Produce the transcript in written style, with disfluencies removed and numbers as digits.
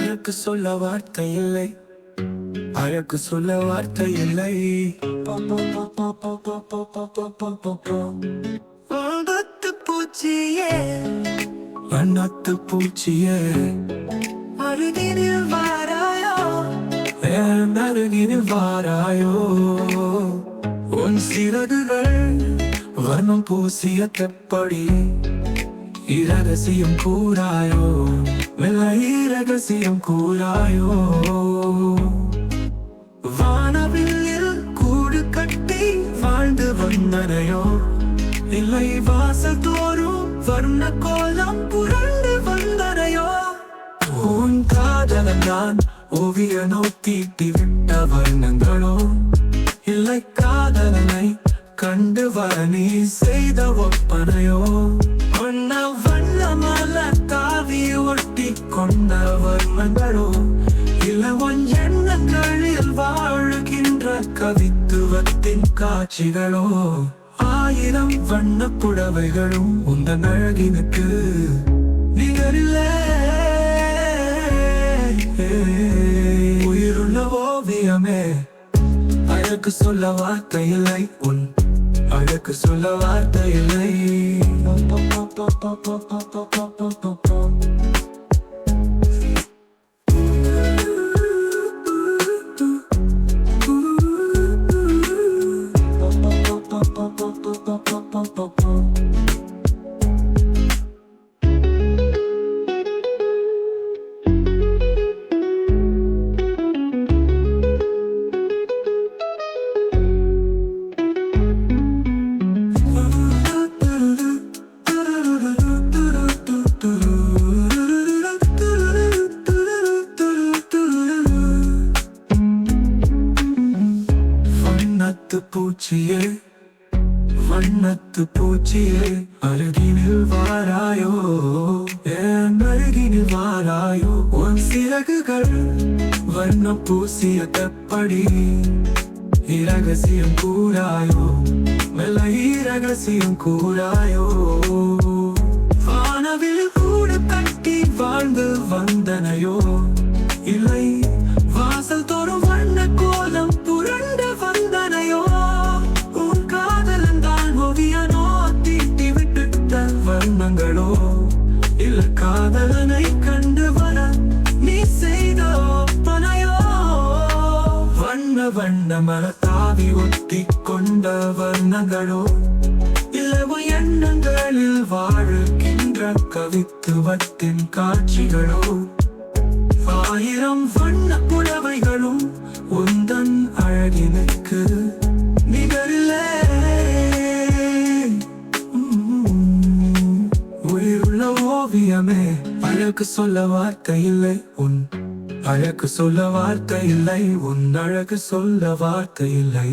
அழகு சொல்ல வார்த்தை இல்லை, அழகு சொல்ல வார்த்தை இல்லை. வண்ணத்து பூச்சியே, வண்ணத்து பூச்சியே, அருகினில் வாராயோ, என் அருகினில் வாராயோ. உன் சிறகுகள் வர்ணம் பூசிய தெப்படி, இரகசியம் கூறாயோ, மெல்ல இரகசியம் கூறாயோ. வானவில் கூடு கட்டி வாழ்ந்து வந்தனையோ, இல்லை வாசல் தோறும் வர்ண கோலம் புரண்டு வந்தனையோ. உன் காதலன் நான் ஓவியனோ, தீட்டி விட்ட வர்ணங்களோ, இல்லை காதலனை கண்டு வர நீ செய்த ஒப்பனையோ. வண்ண வண்ணமல தாவி ஒட்டி கொண்ட வர்ணங்களோ, இல்லை உன் எண்ணங்களில் வாழுகின்ற கவித்துவத்தின் காட்சிகளோ. ஆயிரம் வண்ண புடவைகளும் உந்தன் அழகினுக்கு நிகரில்லை. உயிருள்ள ஓவியமே, அழகு சொல்ல வார்த்தை இல்லை, உன் அழகு சொல்ல வார்த்தை இல்லை. வண்ணத்து பூச்சியே, வண்ணத்து பூச்சியே, அருகினில் வாராயோ, என் அருகினில் வாராயோ. உன் சிறகுகள் வண்ணம் பூசிய தெப்படி, இரகசியம் கூறாயோ, மெல்ல இரகசியம் கூறாயோ. வானவில் கூடு கட்டி வாழ்ந்து வந்தனையோ, இல்லை வாசல் தோறும் வண்ண கோலம் புரண்டு வந்தனையோ. உன் காதலன் தான் ஓவியனோ, தீட்டி விட்டுட்ட வர்ணங்களோ, இல்ல காதலனை கண்டு வர நீ செய்த ஒப்பனையோ. வண்ண வண்ண மரத்தாவி ஒட்டி கொண்ட வர்ணங்களோ, இல்லை உன் எண்ணங்களில் வாழுகின்ற கவித்துவத்தின் காட்சிகளோ. ஆயிரம் வண்ண புடவைகளும் உந்தன் அழகினுக்கு நிகரில்லை. உயிருள்ள ஓவியமே, அழகு சொல்ல வார்த்தை இல்லை, உன் அழகு சொல்ல வார்த்தை இல்லை, உன் அழகு சொல்ல வார்த்தை இல்லை.